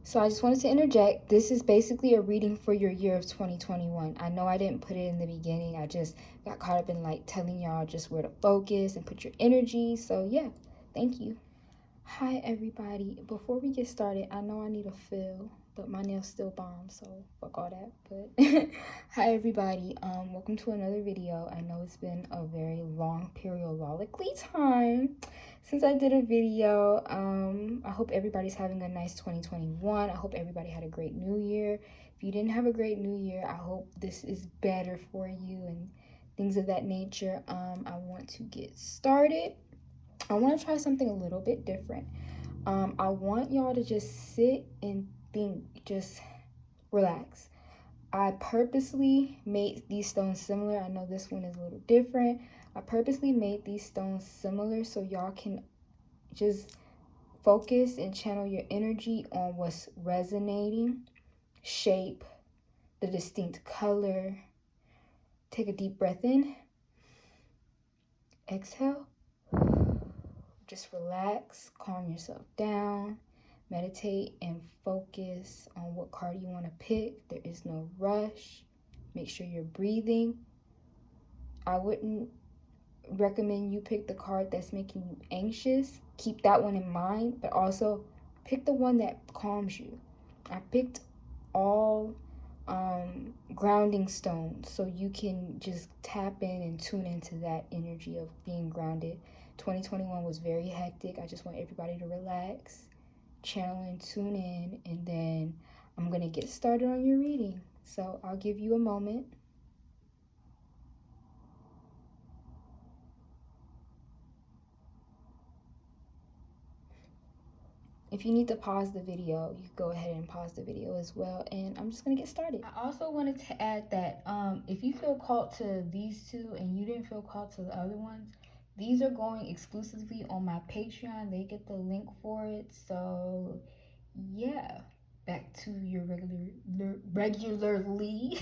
So I just wanted to interject. This is basically a reading for your year of 2021. I know I didn't put it in the beginning. I just got caught up in like telling y'all just where to focus and put your energy. So yeah, thank you. Hi everybody. Before we get started, I know I need a fill, but my nails still bomb, so fuck all that. But hi everybody. Welcome to another video. I know it's been a very long periodically time since I did a video. I hope everybody's having a nice 2021. I hope everybody had a great new year. If you didn't have a great new year, I hope this is better for you and things of that nature. I want to get started. I want to try something a little bit different. I want y'all to just sit and think, just relax. I purposely made these stones similar. I know this one is a little different. I purposely made these stones similar so y'all can just focus and channel your energy on what's resonating, shape, the distinct color. Take a deep breath in. Exhale. Just relax, calm yourself down, meditate, and focus on what card you want to pick. There is no rush. Make sure you're breathing. I wouldn't recommend you pick the card that's making you anxious. Keep that one in mind, but also pick the one that calms you. I picked all grounding stones so you can just tap in and tune into that energy of being grounded. 2021 was very hectic. I just want everybody to relax, channel and tune in, and then I'm gonna get started on your reading. So I'll give you a moment. If you need to pause the video, you can go ahead and pause the video as well. And I'm just gonna get started. I also wanted to add that if you feel called to these two and you didn't feel called to the other ones, these are going exclusively on my Patreon. They get the link for it. So yeah, back to your regularly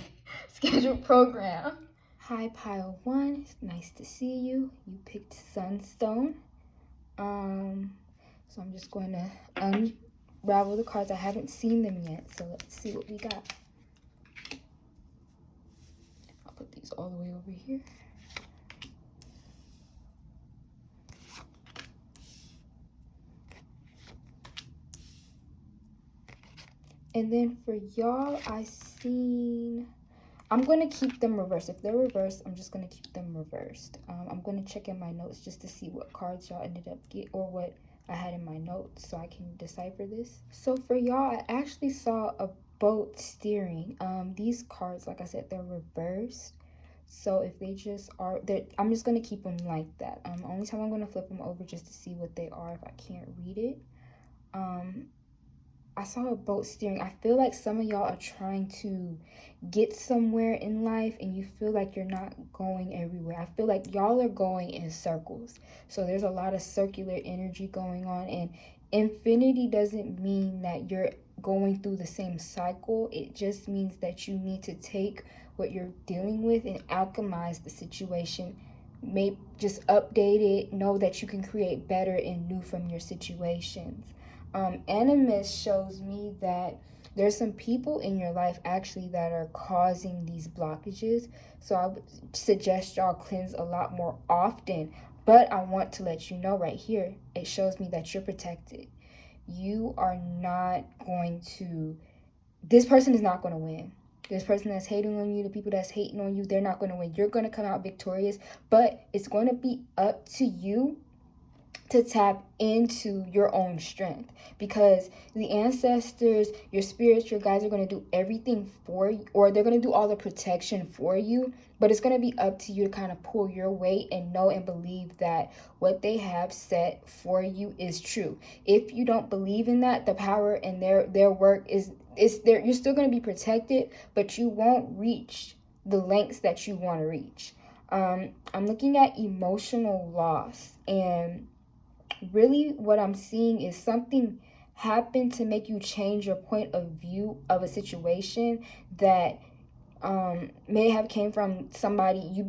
scheduled program. Hi Pile 1, it's nice to see you. You picked Sunstone. So I'm just going to unravel the cards. I haven't seen them yet, so let's see what we got. I'll put these all the way over here. And then for y'all, I'm going to keep them reversed. If they're reversed, I'm just going to keep them reversed. I'm going to check in my notes just to see what cards y'all ended up getting or what I had in my notes so I can decipher this. So for y'all, I actually saw a boat steering. These cards, like I said, they're reversed. So if they just are, I'm just going to keep them like that. Only time I'm going to flip them over just to see what they are if I can't read it. I saw a boat steering. I feel like some of y'all are trying to get somewhere in life and you feel like you're not going everywhere. I feel like y'all are going in circles. So there's a lot of circular energy going on, and infinity doesn't mean that you're going through the same cycle. It just means that you need to take what you're dealing with and alchemize the situation. Maybe just update it. Know that you can create better and new from your situations. Animus shows me that there's some people in your life actually that are causing these blockages. So I would suggest y'all cleanse a lot more often. But I want to let you know right here, it shows me that you're protected. You are not going to, this person is not going to win. This person that's hating on you, the people that's hating on you, they're not going to win. You're going to come out victorious, but it's going to be up to you to tap into your own strength, because the ancestors, your spirits, your guides are going to do everything for you, or they're going to do all the protection for you, but it's going to be up to you to kind of pull your weight and know and believe that what they have set for you is true. If you don't believe in that, the power and their work is there. You're still going to be protected, but you won't reach the lengths that you want to reach. I'm looking at emotional loss, and really what I'm seeing is something happened to make you change your point of view of a situation that may have came from somebody. You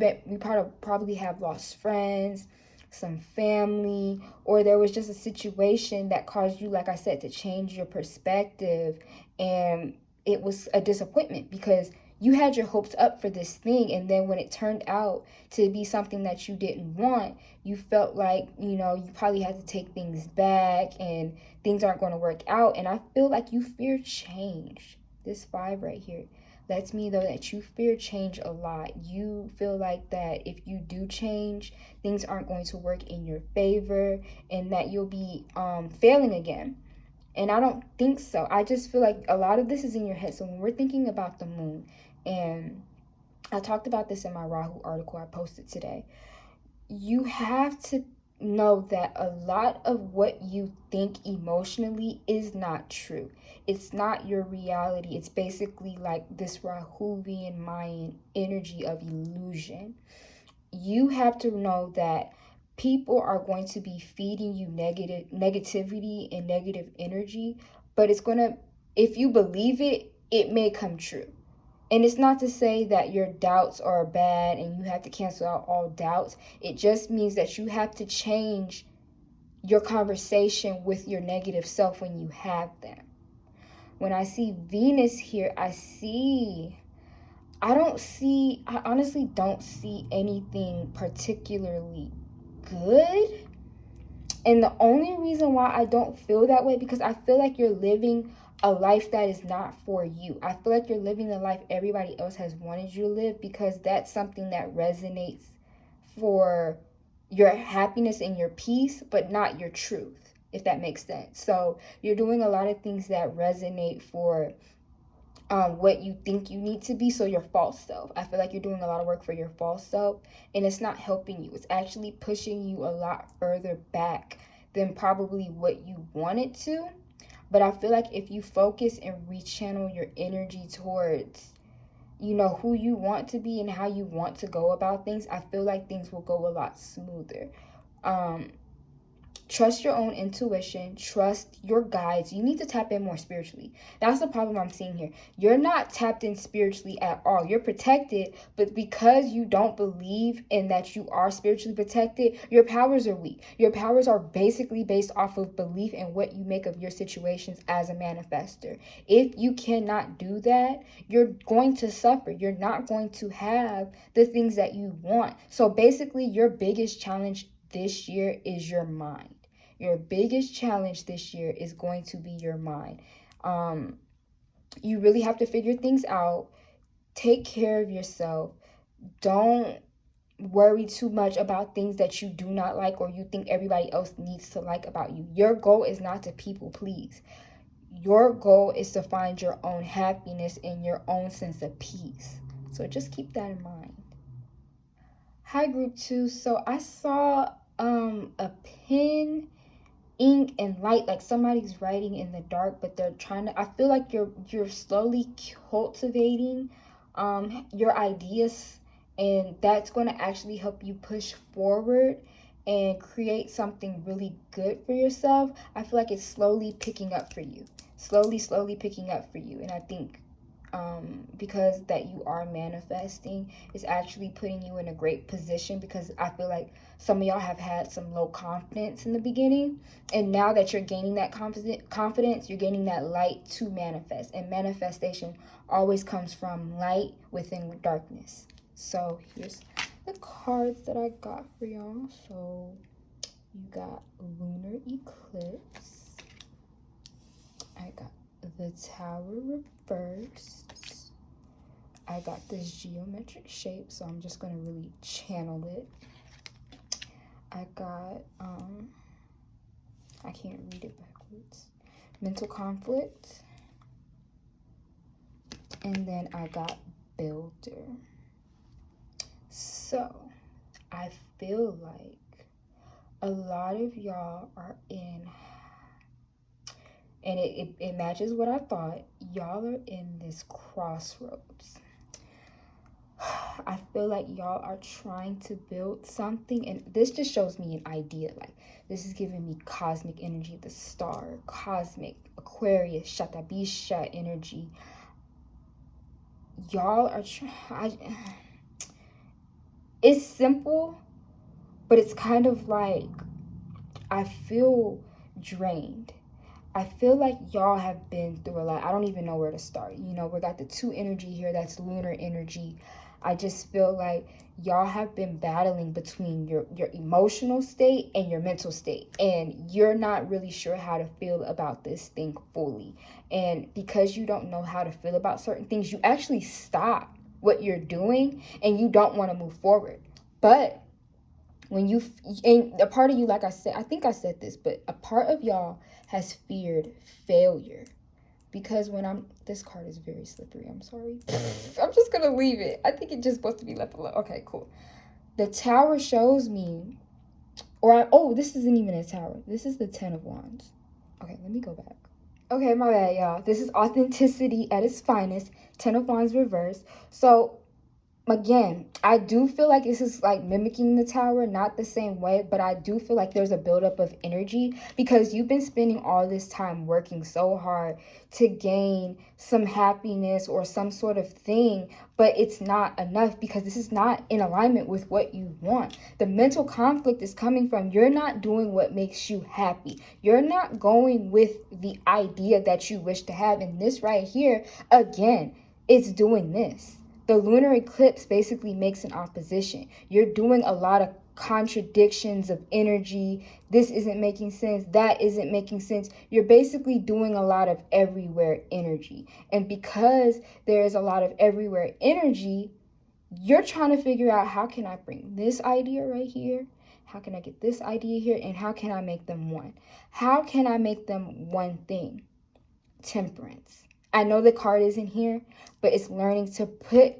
probably have lost friends, some family, or there was just a situation that caused you, like I said, to change your perspective. And it was a disappointment because you had your hopes up for this thing, and then when it turned out to be something that you didn't want, you felt like, you know, you probably had to take things back and things aren't going to work out. And I feel like you fear change. This 5 right here lets me know that you fear change a lot. You feel like that if you do change, things aren't going to work in your favor, and that you'll be failing again. And I don't think so. I just feel like a lot of this is in your head. So when we're thinking about the moon, and I talked about this in my Rahu article I posted today, you have to know that a lot of what you think emotionally is not true. It's not your reality. It's basically like this Rahuvian Mayan energy of illusion. You have to know that people are going to be feeding you negativity and negative energy, but it's going to, if you believe it, it may come true. And it's not to say that your doubts are bad and you have to cancel out all doubts. It just means that you have to change your conversation with your negative self when you have them. When I see Venus here, I honestly don't see anything particularly good. And the only reason why I don't feel that way, because I feel like you're living a life that is not for you. I feel like you're living the life everybody else has wanted you to live, because that's something that resonates for your happiness and your peace, but not your truth, if that makes sense. So you're doing a lot of things that resonate for what you think you need to be, so your false self. I feel like you're doing a lot of work for your false self, and it's not helping you. It's actually pushing you a lot further back than probably what you wanted to. But I feel like if you focus and rechannel your energy towards, you know, who you want to be and how you want to go about things, I feel like things will go a lot smoother. Trust your own intuition. Trust your guides. You need to tap in more spiritually. That's the problem I'm seeing here. You're not tapped in spiritually at all. You're protected, but because you don't believe in that you are spiritually protected, your powers are weak. Your powers are basically based off of belief in what you make of your situations as a manifester. If you cannot do that, you're going to suffer. You're not going to have the things that you want. So basically, your biggest challenge this year is your mind. Your biggest challenge this year is going to be your mind. You really have to figure things out. Take care of yourself. Don't worry too much about things that you do not like or you think everybody else needs to like about you. Your goal is not to people please. Your goal is to find your own happiness and your own sense of peace. So just keep that in mind. Hi, group 2. So I saw a pen, ink, and light, like somebody's writing in the dark, but they're trying to, I feel like you're slowly cultivating your ideas, and that's going to actually help you push forward and create something really good for yourself. I feel like it's slowly picking up for you, slowly picking up for you. And I think because that you are manifesting, it's actually putting you in a great position, because I feel like some of y'all have had some low confidence in the beginning, and now that you're gaining that confidence, you're gaining that light to manifest, and manifestation always comes from light within darkness. So here's the cards that I got for y'all. So you got lunar eclipse, I got the Tower reversed, I got this geometric shape, so I'm just going to really channel it. I got, I can't read it backwards, mental conflict, and then I got builder. So I feel like a lot of y'all are in, and it matches what I thought, y'all are in this crossroads. I feel like y'all are trying to build something, and this just shows me an idea. Like, this is giving me cosmic energy, the star, cosmic, Aquarius, Shatabisha energy. Y'all are it's simple, but it's kind of like I feel drained. I feel like y'all have been through a lot. I don't even know where to start. You know, we got the 2 energy here. That's lunar energy. I just feel like y'all have been battling between your emotional state and your mental state. And you're not really sure how to feel about this thing fully. And because you don't know how to feel about certain things, you actually stop what you're doing and you don't want to move forward. But when you, and a part of you, like I said, I think I said this, but a part of y'all has feared failure. Because this card is very slippery, I'm sorry. I'm just gonna leave it. I think it's just supposed to be left alone. Okay, cool. The Tower shows me, this isn't even a Tower. This is the 10 of Wands. Okay, let me go back. Okay, my bad, y'all. This is authenticity at its finest. 10 of Wands reverse. So again, I do feel like this is like mimicking the Tower, not the same way, but I do feel like there's a buildup of energy because you've been spending all this time working so hard to gain some happiness or some sort of thing, but it's not enough because this is not in alignment with what you want. The mental conflict is coming from you're not doing what makes you happy. You're not going with the idea that you wish to have. And this right here, again, it's doing this. The lunar eclipse basically makes an opposition. You're doing a lot of contradictions of energy. This isn't making sense. That isn't making sense. You're basically doing a lot of everywhere energy. And because there is a lot of everywhere energy, you're trying to figure out, how can I bring this idea right here? How can I get this idea here? And how can I make them one? How can I make them one thing? Temperance. I know the card isn't here, but it's learning to put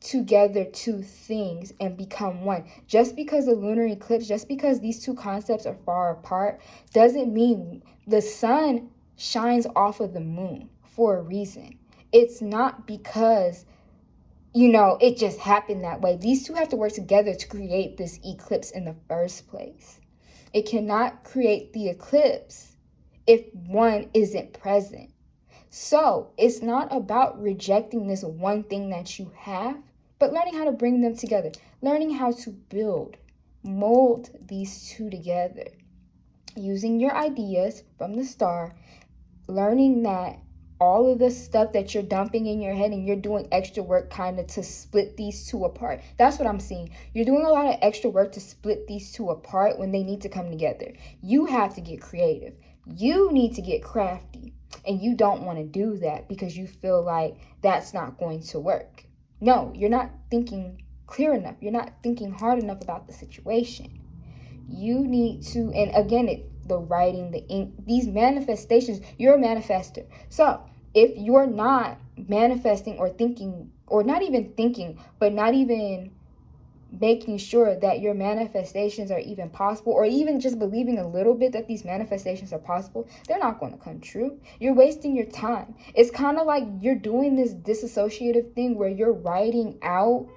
together 2 things and become one. Just because the lunar eclipse, just because these 2 concepts are far apart, doesn't mean the sun shines off of the moon for a reason. It's not because, it just happened that way. These 2 have to work together to create this eclipse in the first place. It cannot create the eclipse if one isn't present. So it's not about rejecting this one thing that you have, but learning how to bring them together, learning how to mold these 2 together, using your ideas from the star, learning that all of the stuff that you're dumping in your head and you're doing extra work kind of to split these 2 apart. That's what I'm seeing. You're doing a lot of extra work to split these 2 apart when they need to come together. You have to get creative. You need to get crafty. And you don't want to do that because you feel like that's not going to work. No, you're not thinking clear enough. You're not thinking hard enough about the situation. You need to, and again, the writing, the ink, these manifestations, you're a manifester. So if you're not manifesting or thinking, or not even thinking, but not even making sure that your manifestations are even possible, or even just believing a little bit that these manifestations are possible, they're not going to come true. You're wasting your time. It's kind of like you're doing this disassociative thing where you're writing out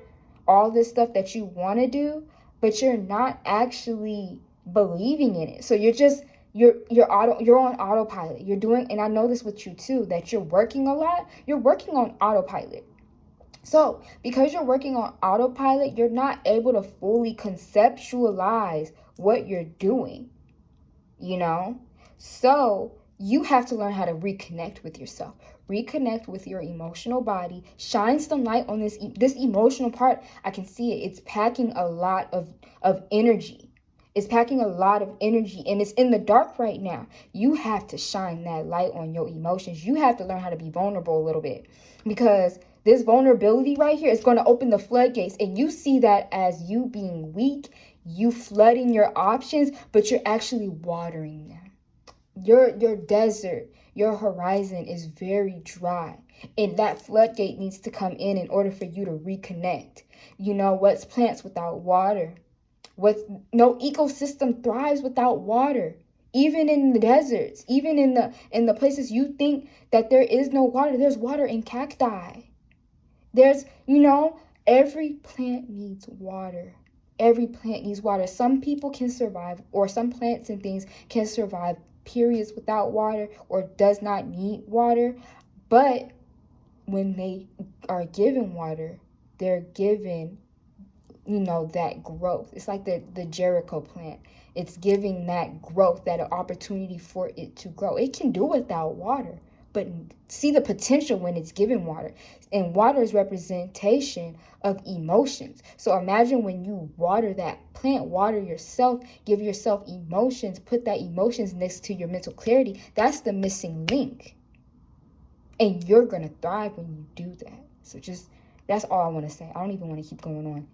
all this stuff that you want to do, but you're not actually believing in it. So you're on autopilot. You're doing, and I know this with you too, that you're working a lot. You're working on autopilot. So because you're working on autopilot, you're not able to fully conceptualize what you're doing, So you have to learn how to reconnect with yourself, reconnect with your emotional body, shine some light on this emotional part. I can see it. It's packing a lot of energy. It's packing a lot of energy and it's in the dark right now. You have to shine that light on your emotions. You have to learn how to be vulnerable a little bit, because this vulnerability right here is going to open the floodgates, and you see that as you being weak, you flooding your options, but you're actually watering them. Your desert, your horizon is very dry, and that floodgate needs to come in order for you to reconnect. What's plants without water? No ecosystem thrives without water. Even in the deserts, even in the places you think that there is no water, there's water in cacti. There's, every plant needs water. Every plant needs water. Some people can survive, or some plants and things can survive periods without water or does not need water. But when they are given water, they're given you know, that growth. It's like the Jericho plant. It's giving that growth, that opportunity for it to grow. It can do without water, but see the potential when it's given water. And water is representation of emotions. So imagine when you water that plant, water yourself, give yourself emotions, put that emotions next to your mental clarity. That's the missing link. And you're going to thrive when you do that. So just, that's all I want to say. I don't even want to keep going on.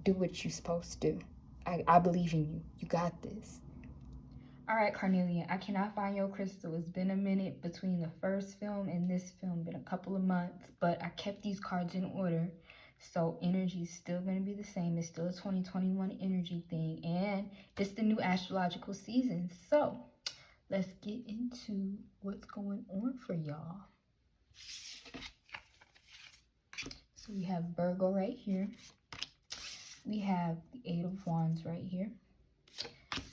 Do what you're supposed to do. I believe in you. You got this. All right, Carnelian, I cannot find your crystal. It's been a minute between the first film and this film, been a couple of months, but I kept these cards in order. So energy is still going to be the same. It's still a 2021 energy thing, and it's the new astrological season. So let's get into what's going on for y'all. So we have Virgo right here. We have the Eight of Wands right here.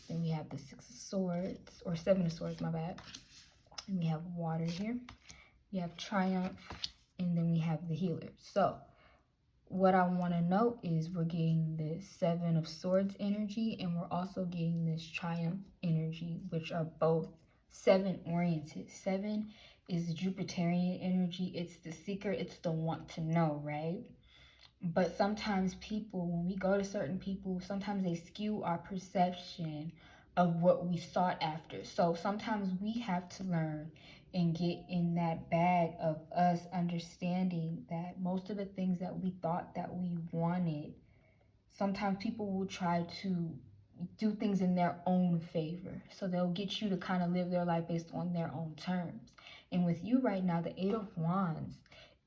Then we have the Six of Swords, or Seven of Swords, my bad. And we have water here. We have Triumph, and then we have the Healer. So what I want to note is we're getting this Seven of Swords energy, and we're also getting this Triumph energy, which are both 7 oriented. 7 is Jupiterian energy. It's the seeker. It's the want to know, right? But sometimes people, when we go to certain people, sometimes they skew our perception of what we sought after. So sometimes we have to learn and get in that bag of us understanding that most of the things that we thought that we wanted, sometimes people will try to do things in their own favor. So they'll get you to kind of live their life based on their own terms. And with you right now, the Eight of Wands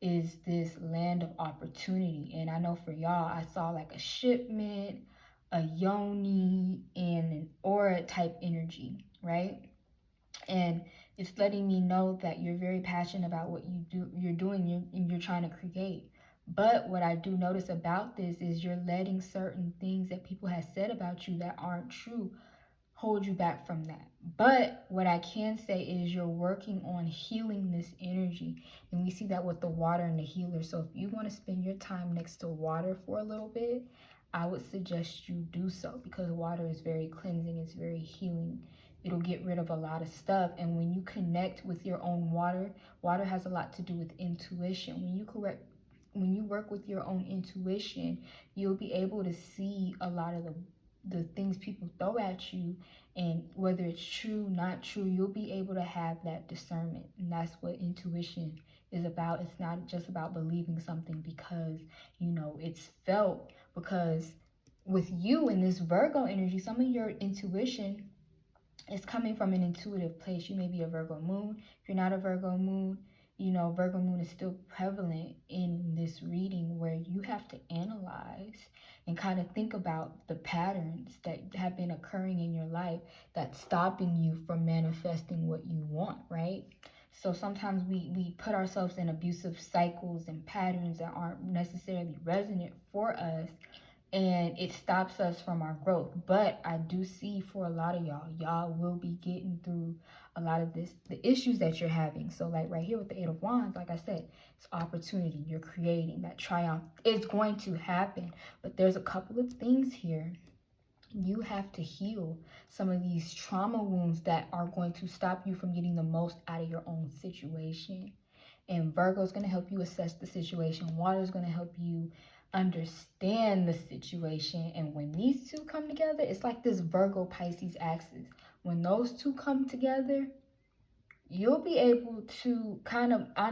is this land of opportunity. And I know for y'all, I saw like a shipment, a yoni, and an aura type energy, right? And it's letting me know that you're very passionate about what you're doing, and you're trying to create. But what I do notice about this is you're letting certain things that people have said about you that aren't true hold you back from that. But what I can say is you're working on healing this energy. And we see that with the water and the healer. So if you want to spend your time next to water for a little bit, I would suggest you do so, because water is very cleansing. It's very healing. It'll get rid of a lot of stuff. And when you connect with your own water, water has a lot to do with intuition. When you work with your own intuition, you'll be able to see a lot of the things people throw at you, and whether it's true, not true, you'll be able to have that discernment. And that's what intuition is about. It's not just about believing something because, you know, it's felt. Because with you in this Virgo energy, some of your intuition is coming from an intuitive place. You may be a Virgo moon. If you're not a Virgo moon, you know, Virgo moon is still prevalent in this reading, where you have to analyze and kind of think about the patterns that have been occurring in your life that's stopping you from manifesting what you want, right? So sometimes we put ourselves in abusive cycles and patterns that aren't necessarily resonant for us, and it stops us from our growth. But I do see for a lot of y'all will be getting through a lot of the issues that you're having. So like right here with the Eight of Wands, like I said, it's opportunity. You're creating that triumph. It's going to happen. But there's a couple of things here. You have to heal some of these trauma wounds that are going to stop you from getting the most out of your own situation. And Virgo is going to help you assess the situation. Water is going to help you understand the situation. And when these two come together, it's like this Virgo Pisces axis. When those two come together, you'll be able to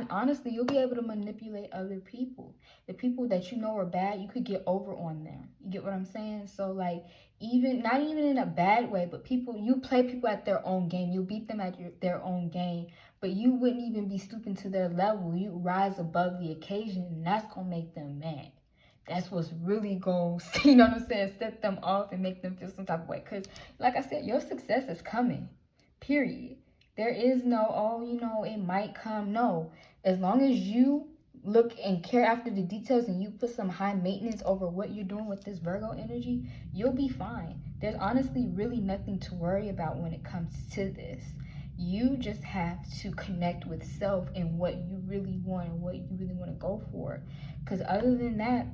honestly, you'll be able to manipulate other people. The people that you know are bad, you could get over on them. You get what I'm saying? So like, not even in a bad way, but you play people at their own game. You beat them at their own game, but you wouldn't even be stooping to their level. You rise above the occasion, and that's gonna make them mad. That's what's really going to, you know what I'm saying, set them off and make them feel some type of way. Because like I said, your success is coming, period. There is no, oh, you know, it might come. No, as long as you look and care after the details, and you put some high maintenance over what you're doing with this Virgo energy, you'll be fine. There's honestly really nothing to worry about when it comes to this. You just have to connect with self and what you really want and what you really want to go for. Because other than that,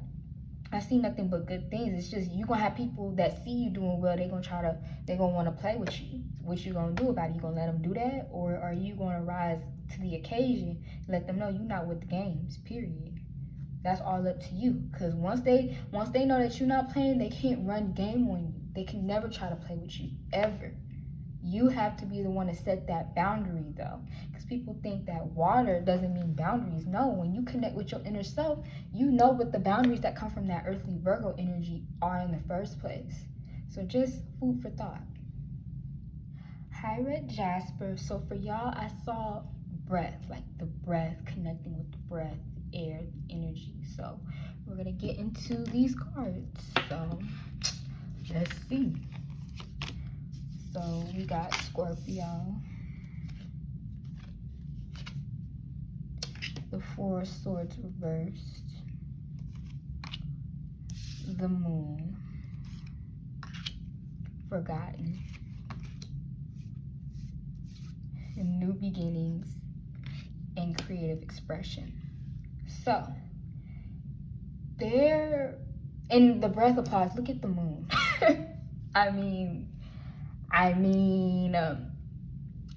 I see nothing but good things. It's just you're gonna have people that see you doing well. They're gonna want to play with you. What you gonna do about it? You gonna let them do that, or are you gonna rise to the occasion and let them know you're not with the games? Period. That's all up to you. Cause once they know that you're not playing, they can't run game on you. They can never try to play with you ever. You have to be the one to set that boundary, though, because people think that water doesn't mean boundaries. No, when you connect with your inner self, you know what the boundaries that come from that earthly Virgo energy are in the first place. So just food for thought. Hi, Red Jasper. So for y'all, I saw breath, like the breath, connecting with the breath, air, energy. So we're going to get into these cards. So let's see. So we got Scorpio, the Four of Swords reversed, the Moon, forgotten, and new beginnings and creative expression. So there, in the breath applause, look at the moon. I mean,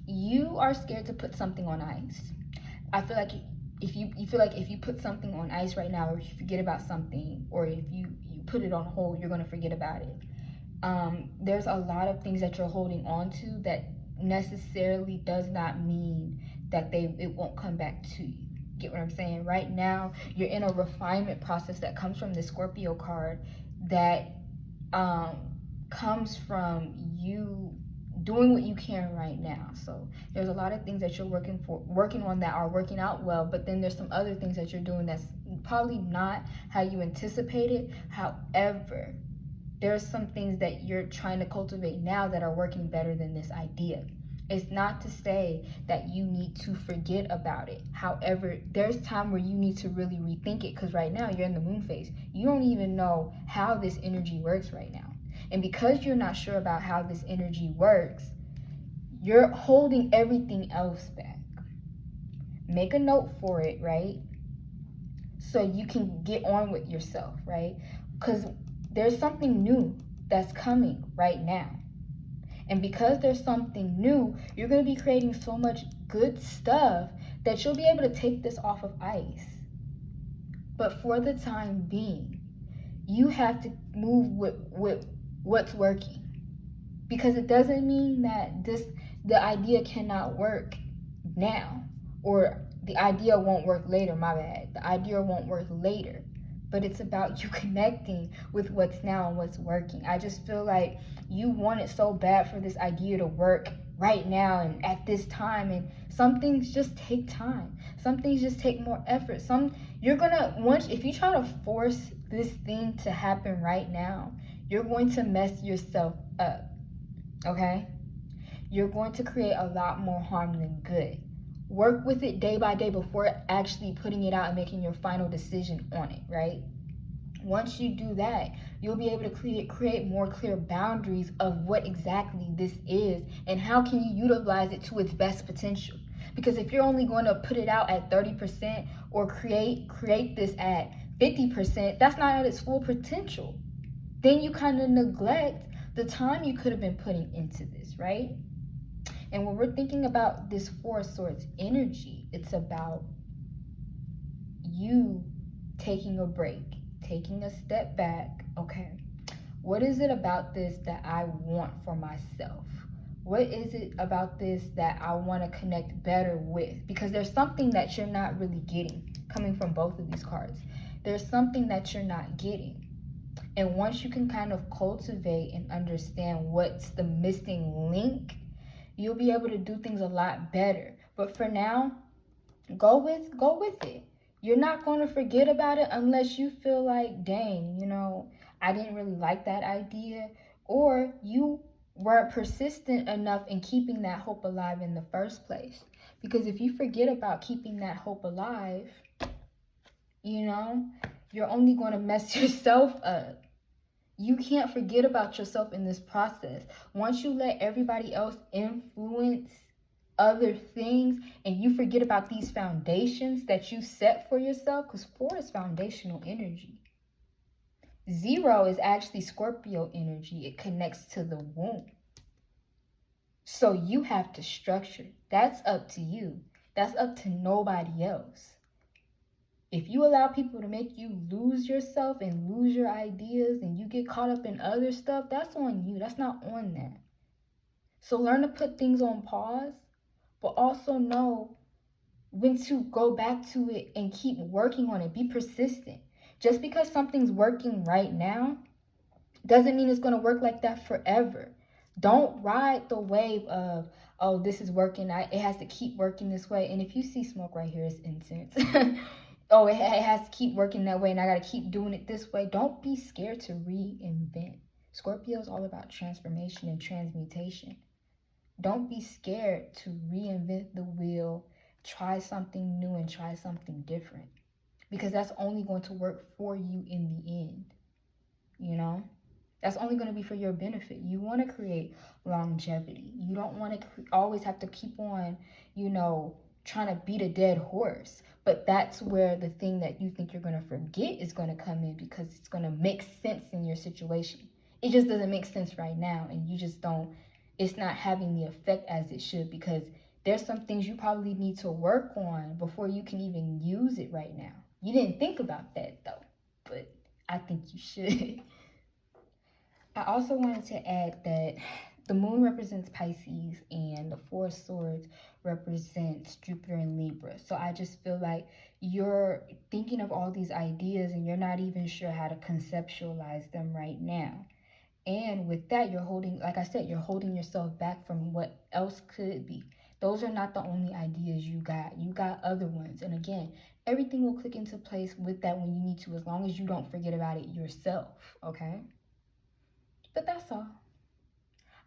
you are scared to put something on ice. I feel like if you put something on ice right now, or if you forget about something, or if you put it on hold, you're gonna forget about it. There's a lot of things that you're holding on to that necessarily does not mean that it won't come back to you. Get what I'm saying? Right now, you're in a refinement process that comes from the Scorpio card that comes from you doing what you can right now. So there's a lot of things that you're working on that are working out well, but then there's some other things that you're doing that's probably not how you anticipated. However, there's some things that you're trying to cultivate now that are working better than this idea. It's not to say that you need to forget about it. However, there's time where you need to really rethink it, because right now you're in the moon phase. You don't even know how this energy works right now. And because you're not sure about how this energy works, you're holding everything else back. Make a note for it, right? So you can get on with yourself, right? Because there's something new that's coming right now. And because there's something new, you're going to be creating so much good stuff that you'll be able to take this off of ice. But for the time being, you have to move with what's working. Because it doesn't mean that the idea cannot work now, or the idea won't work later, my bad. The idea won't work later. But it's about you connecting with what's now and what's working. I just feel like you want it so bad for this idea to work right now and at this time, and some things just take time. Some things just take more effort. If you try to force this thing to happen right now, you're going to mess yourself up, okay? You're going to create a lot more harm than good. Work with it day by day before actually putting it out and making your final decision on it, right? Once you do that, you'll be able to create more clear boundaries of what exactly this is and how can you utilize it to its best potential. Because if you're only going to put it out at 30% or create this at 50%, that's not at its full potential. Then you kind of neglect the time you could have been putting into this, right? And when we're thinking about this Four of Swords energy, it's about you taking a break, taking a step back. Okay, what is it about this that I want for myself? What is it about this that I want to connect better with? Because there's something that you're not really getting coming from both of these cards. There's something that you're not getting. And once you can kind of cultivate and understand what's the missing link, you'll be able to do things a lot better. But for now, go with it. You're not going to forget about it unless you feel like, dang, I didn't really like that idea, or you weren't persistent enough in keeping that hope alive in the first place. Because if you forget about keeping that hope alive, you're only going to mess yourself up. You can't forget about yourself in this process. Once you let everybody else influence other things and you forget about these foundations that you set for yourself, because 4 is foundational energy. 0 is actually Scorpio energy. It connects to the womb. So you have to structure. That's up to you. That's up to nobody else. If you allow people to make you lose yourself and lose your ideas and you get caught up in other stuff, that's on you. That's not on that. So learn to put things on pause, but also know when to go back to it and keep working on it. Be persistent. Just because something's working right now doesn't mean it's going to work like that forever. Don't ride the wave of, oh, this is working. It has to keep working this way. And if you see smoke right here, it's incense. Oh, it has to keep working that way and I got to keep doing it this way. Don't be scared to reinvent. Scorpio is all about transformation and transmutation. Don't be scared to reinvent the wheel, try something new and try something different. Because that's only going to work for you in the end. You know? That's only going to be for your benefit. You want to create longevity. You don't want to always have to keep on, trying to beat a dead horse. But that's where the thing that you think you're going to forget is going to come in, because it's going to make sense in your situation. It just doesn't make sense right now, and you just don't, it's not having the effect as it should, because there's some things you probably need to work on before you can even use it right now. You didn't think about that though, but I think you should. I also wanted to add that the moon represents Pisces and the Four of Swords represents Jupiter and Libra. So I just feel like you're thinking of all these ideas and you're not even sure how to conceptualize them right now. And with that, you're holding yourself back from what else could be. Those are not the only ideas you got. You got other ones. And again, everything will click into place with that when you need to, as long as you don't forget about it yourself, okay? But that's all.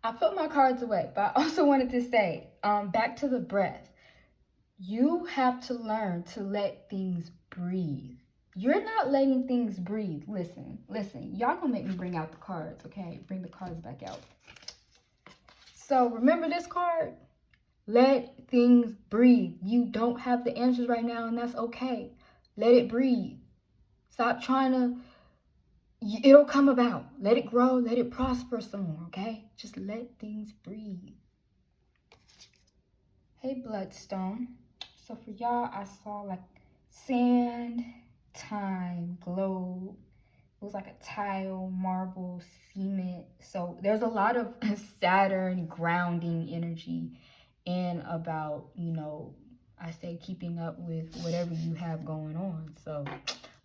I put my cards away, but I also wanted to say, back to the breath. You have to learn to let things breathe. You're not letting things breathe. Listen. Y'all gonna make me bring out the cards, okay? Bring the cards back out. So remember this card? Let things breathe. You don't have the answers right now, and that's okay. Let it breathe. Stop trying to... It'll come about. Let it grow. Let it prosper some more, okay? Just let things breathe. Hey, Bloodstone. So for y'all, I saw like sand, time, globe. It was like a tile, marble, cement. So there's a lot of Saturn grounding energy and about, I say keeping up with whatever you have going on. So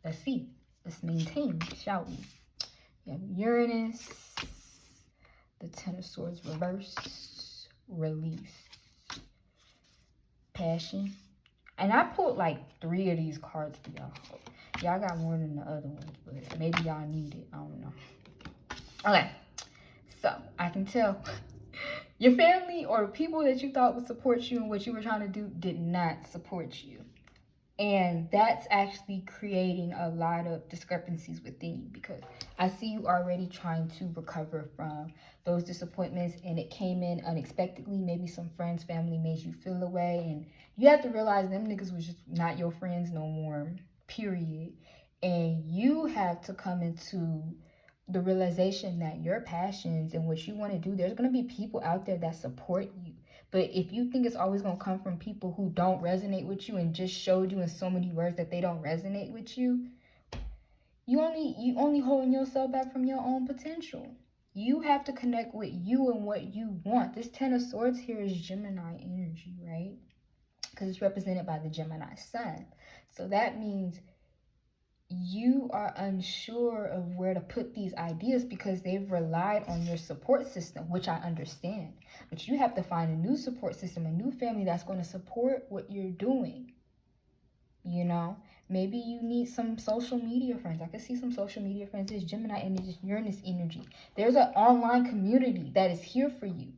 let's see. Let's maintain, shall we? You have Uranus, the Ten of Swords reverse, release, passion. And I pulled like 3 of these cards for y'all. Y'all got more than the other ones, but maybe y'all need it. I don't know. Okay, so I can tell your family or people that you thought would support you and what you were trying to do did not support you. And that's actually creating a lot of discrepancies within you, because I see you already trying to recover from those disappointments, and it came in unexpectedly. Maybe some friends, family made you feel away, and you have to realize them niggas was just not your friends no more, period. And you have to come into the realization that your passions and what you want to do, there's going to be people out there that support you. But if you think it's always going to come from people who don't resonate with you and just showed you in so many words that they don't resonate with you, you only holding yourself back from your own potential. You have to connect with you and what you want. This Ten of Swords here is Gemini energy, right? Because it's represented by the Gemini sun. So that means you are unsure of where to put these ideas because they've relied on your support system, which I understand. But you have to find a new support system, a new family that's going to support what you're doing. Maybe you need some social media friends. I can see some social media friends. It's Gemini energy, Uranus energy. There's an online community that is here for you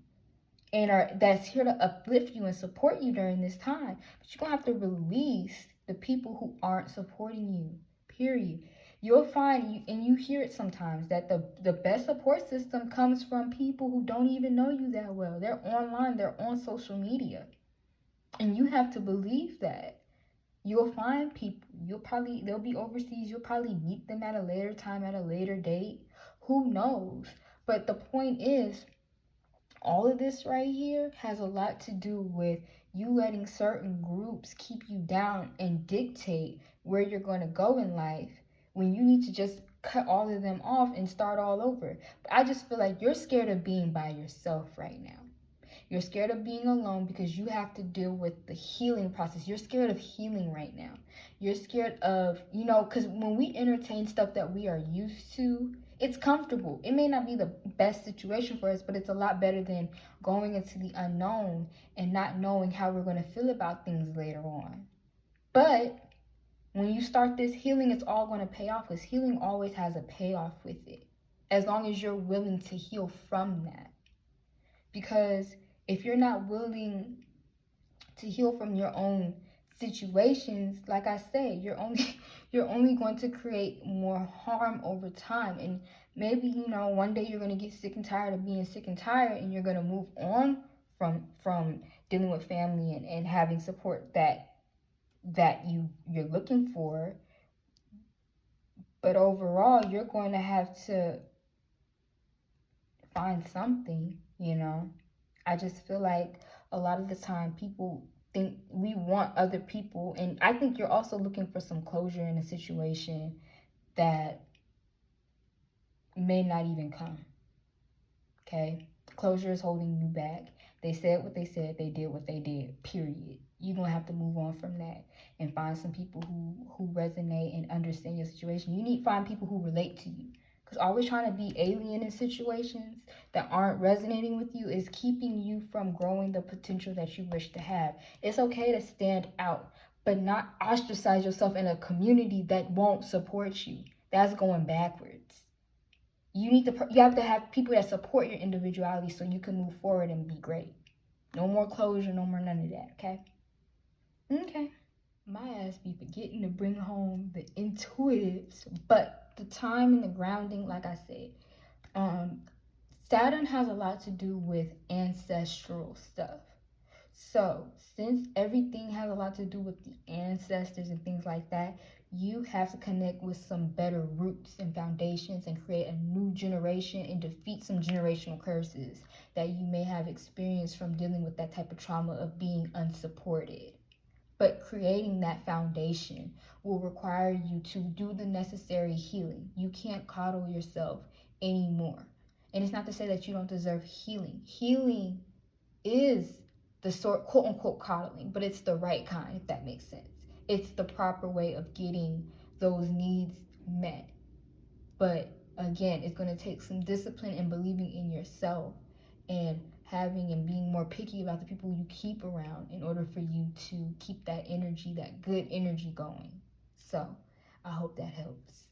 and that's here to uplift you and support you during this time. But you're going to have to release the people who aren't supporting you. Period. You'll find, and you hear it sometimes, that the best support system comes from people who don't even know you that well. They're online, they're on social media. And you have to believe that. You'll find people. They'll be overseas. You'll probably meet them at a later time, at a later date. Who knows? But the point is, all of this right here has a lot to do with you letting certain groups keep you down and dictate where you're going to go in life, when you need to just cut all of them off and start all over. But I just feel like you're scared of being by yourself right now. You're scared of being alone because you have to deal with the healing process. You're scared of healing right now. You're scared of, because when we entertain stuff that we are used to, it's comfortable. It may not be the best situation for us, but it's a lot better than going into the unknown and not knowing how we're going to feel about things later on. But when you start this healing, it's all going to pay off, because healing always has a payoff with it, as long as you're willing to heal from that. Because if you're not willing to heal from your own situations, like I said, you're only going to create more harm over time. And maybe, one day you're going to get sick and tired of being sick and tired, and you're going to move on from dealing with family and having support that you're looking for. But overall, you're going to have to find something, I just feel like a lot of the time people think we want other people, and I think you're also looking for some closure in a situation that may not even come. Okay? Closure is holding you back. They said what they said, they did what they did, period. You're going to have to move on from that and find some people who resonate and understand your situation. You need to find people who relate to you. Because always trying to be alien in situations that aren't resonating with you is keeping you from growing the potential that you wish to have. It's okay to stand out, but not ostracize yourself in a community that won't support you. That's going backwards. You have to have people that support your individuality so you can move forward and be great. No more closure, no more none of that, okay? Okay. My ass be forgetting to bring home the intuitives, but the time and the grounding, like I said, Saturn has a lot to do with ancestral stuff. So since everything has a lot to do with the ancestors and things like that, you have to connect with some better roots and foundations and create a new generation and defeat some generational curses that you may have experienced from dealing with that type of trauma of being unsupported. But creating that foundation will require you to do the necessary healing. You can't coddle yourself anymore. And it's not to say that you don't deserve healing. Healing is the sort, quote unquote, coddling, but it's the right kind, if that makes sense. It's the proper way of getting those needs met. But again, it's going to take some discipline and believing in yourself and having and being more picky about the people you keep around in order for you to keep that energy, that good energy going. So I hope that helps.